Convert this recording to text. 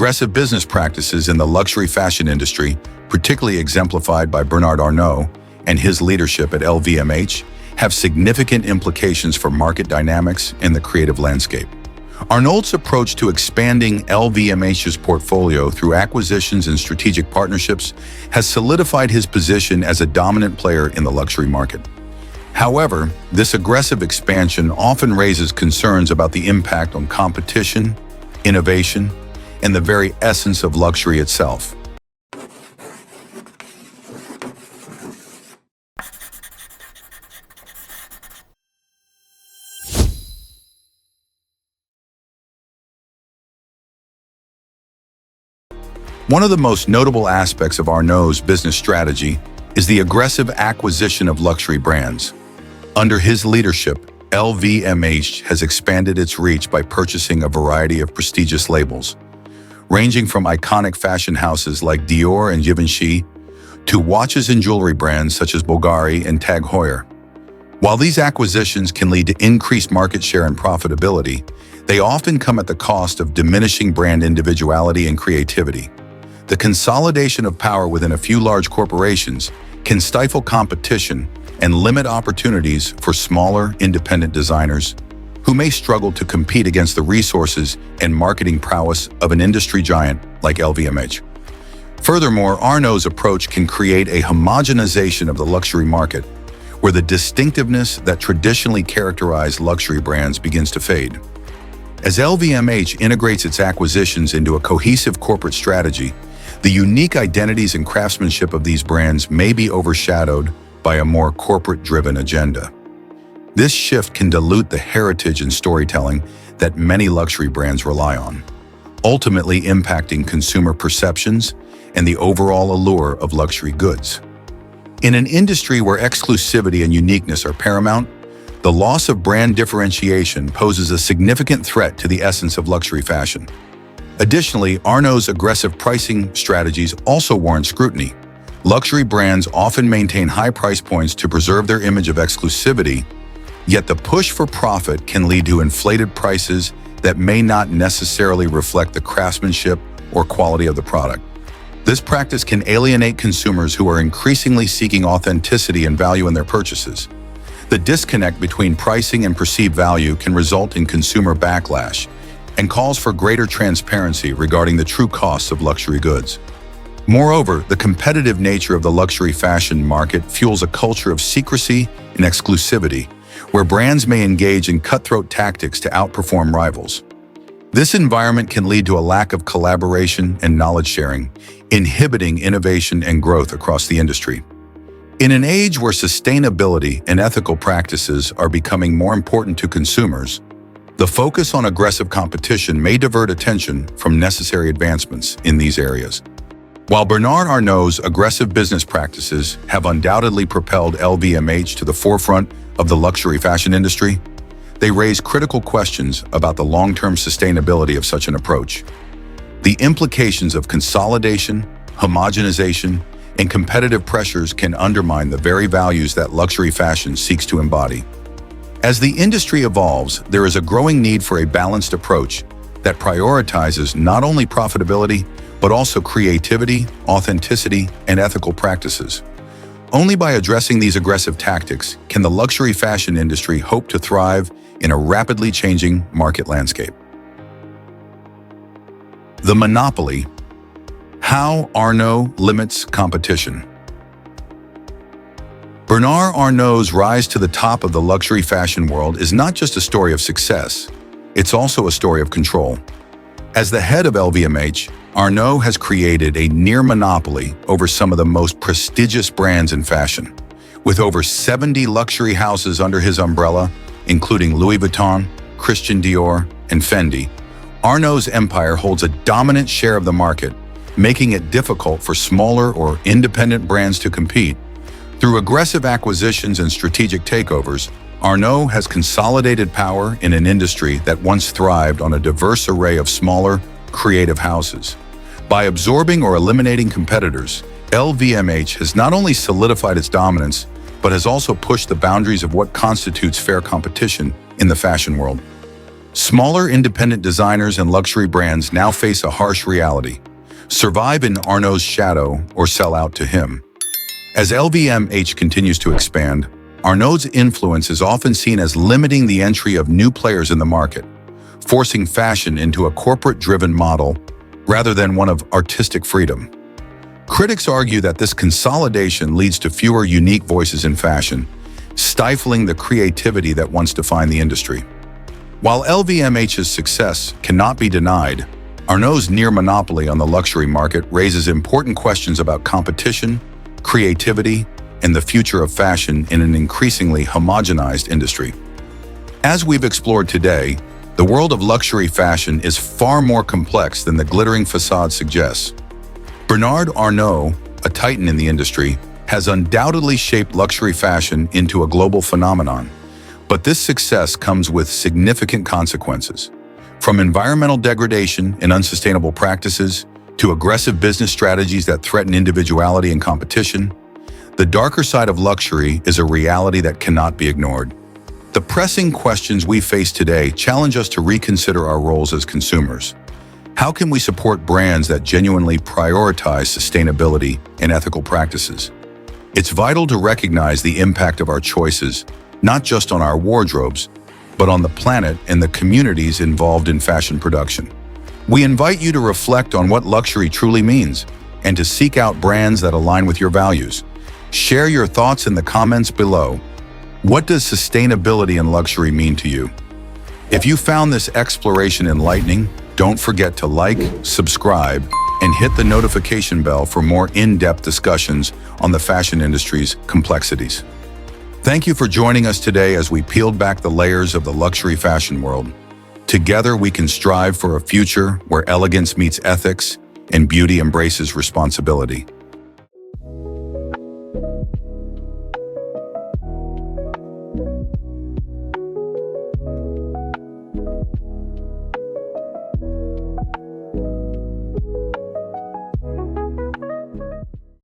Aggressive business practices in the luxury fashion industry, particularly exemplified by Bernard Arnault and his leadership at LVMH, have significant implications for market dynamics and the creative landscape. Arnault's approach to expanding LVMH's portfolio through acquisitions and strategic partnerships has solidified his position as a dominant player in the luxury market. However, this aggressive expansion often raises concerns about the impact on competition, innovation, and the very essence of luxury itself. One of the most notable aspects of Arnault's business strategy is the aggressive acquisition of luxury brands. Under his leadership, LVMH has expanded its reach by purchasing a variety of prestigious labels, ranging from iconic fashion houses like Dior and Givenchy to watches and jewelry brands such as Bulgari and Tag Heuer. While these acquisitions can lead to increased market share and profitability, they often come at the cost of diminishing brand individuality and creativity. The consolidation of power within a few large corporations can stifle competition and limit opportunities for smaller, independent designers who may struggle to compete against the resources and marketing prowess of an industry giant like LVMH. Furthermore, Arnault's approach can create a homogenization of the luxury market, where the distinctiveness that traditionally characterized luxury brands begins to fade. As LVMH integrates its acquisitions into a cohesive corporate strategy, the unique identities and craftsmanship of these brands may be overshadowed by a more corporate-driven agenda. This shift can dilute the heritage and storytelling that many luxury brands rely on, ultimately impacting consumer perceptions and the overall allure of luxury goods. In an industry where exclusivity and uniqueness are paramount, the loss of brand differentiation poses a significant threat to the essence of luxury fashion. Additionally, Arnault's aggressive pricing strategies also warrant scrutiny. Luxury brands often maintain high price points to preserve their image of exclusivity, yet the push for profit can lead to inflated prices that may not necessarily reflect the craftsmanship or quality of the product. This practice can alienate consumers who are increasingly seeking authenticity and value in their purchases. The disconnect between pricing and perceived value can result in consumer backlash and calls for greater transparency regarding the true costs of luxury goods. Moreover, the competitive nature of the luxury fashion market fuels a culture of secrecy and exclusivity, where brands may engage in cutthroat tactics to outperform rivals. This environment can lead to a lack of collaboration and knowledge sharing, inhibiting innovation and growth across the industry. In an age where sustainability and ethical practices are becoming more important to consumers, the focus on aggressive competition may divert attention from necessary advancements in these areas. While Bernard Arnault's aggressive business practices have undoubtedly propelled LVMH to the forefront of the luxury fashion industry, they raise critical questions about the long-term sustainability of such an approach. The implications of consolidation, homogenization, and competitive pressures can undermine the very values that luxury fashion seeks to embody. As the industry evolves, there is a growing need for a balanced approach that prioritizes not only profitability, but also creativity, authenticity, and ethical practices. Only by addressing these aggressive tactics can the luxury fashion industry hope to thrive in a rapidly changing market landscape. The monopoly. How Arnault limits competition. Bernard Arnault's rise to the top of the luxury fashion world is not just a story of success, it's also a story of control. As the head of LVMH, Arnault has created a near monopoly over some of the most prestigious brands in fashion. With over 70 luxury houses under his umbrella, including Louis Vuitton, Christian Dior, and Fendi, Arnault's empire holds a dominant share of the market, making it difficult for smaller or independent brands to compete. Through aggressive acquisitions and strategic takeovers, Arnault has consolidated power in an industry that once thrived on a diverse array of smaller, creative houses. By absorbing or eliminating competitors, LVMH has not only solidified its dominance, but has also pushed the boundaries of what constitutes fair competition in the fashion world. Smaller independent designers and luxury brands now face a harsh reality: survive in Arnault's shadow or sell out to him. As LVMH continues to expand, Arnault's influence is often seen as limiting the entry of new players in the market, forcing fashion into a corporate-driven model rather than one of artistic freedom. Critics argue that this consolidation leads to fewer unique voices in fashion, stifling the creativity that once defined the industry. While LVMH's success cannot be denied, Arnault's near monopoly on the luxury market raises important questions about competition, creativity, and the future of fashion in an increasingly homogenized industry. As we've explored today, the world of luxury fashion is far more complex than the glittering facade suggests. Bernard Arnault, a titan in the industry, has undoubtedly shaped luxury fashion into a global phenomenon. But this success comes with significant consequences. From environmental degradation and unsustainable practices to aggressive business strategies that threaten individuality and competition, the darker side of luxury is a reality that cannot be ignored. The pressing questions we face today challenge us to reconsider our roles as consumers. How can we support brands that genuinely prioritize sustainability and ethical practices? It's vital to recognize the impact of our choices, not just on our wardrobes, but on the planet and the communities involved in fashion production. We invite you to reflect on what luxury truly means and to seek out brands that align with your values. Share your thoughts in the comments below. What does sustainability and luxury mean to you? If you found this exploration enlightening, don't forget to like, subscribe, and hit the notification bell for more in-depth discussions on the fashion industry's complexities. Thank you for joining us today as we peeled back the layers of the luxury fashion world. Together, we can strive for a future where elegance meets ethics and beauty embraces responsibility.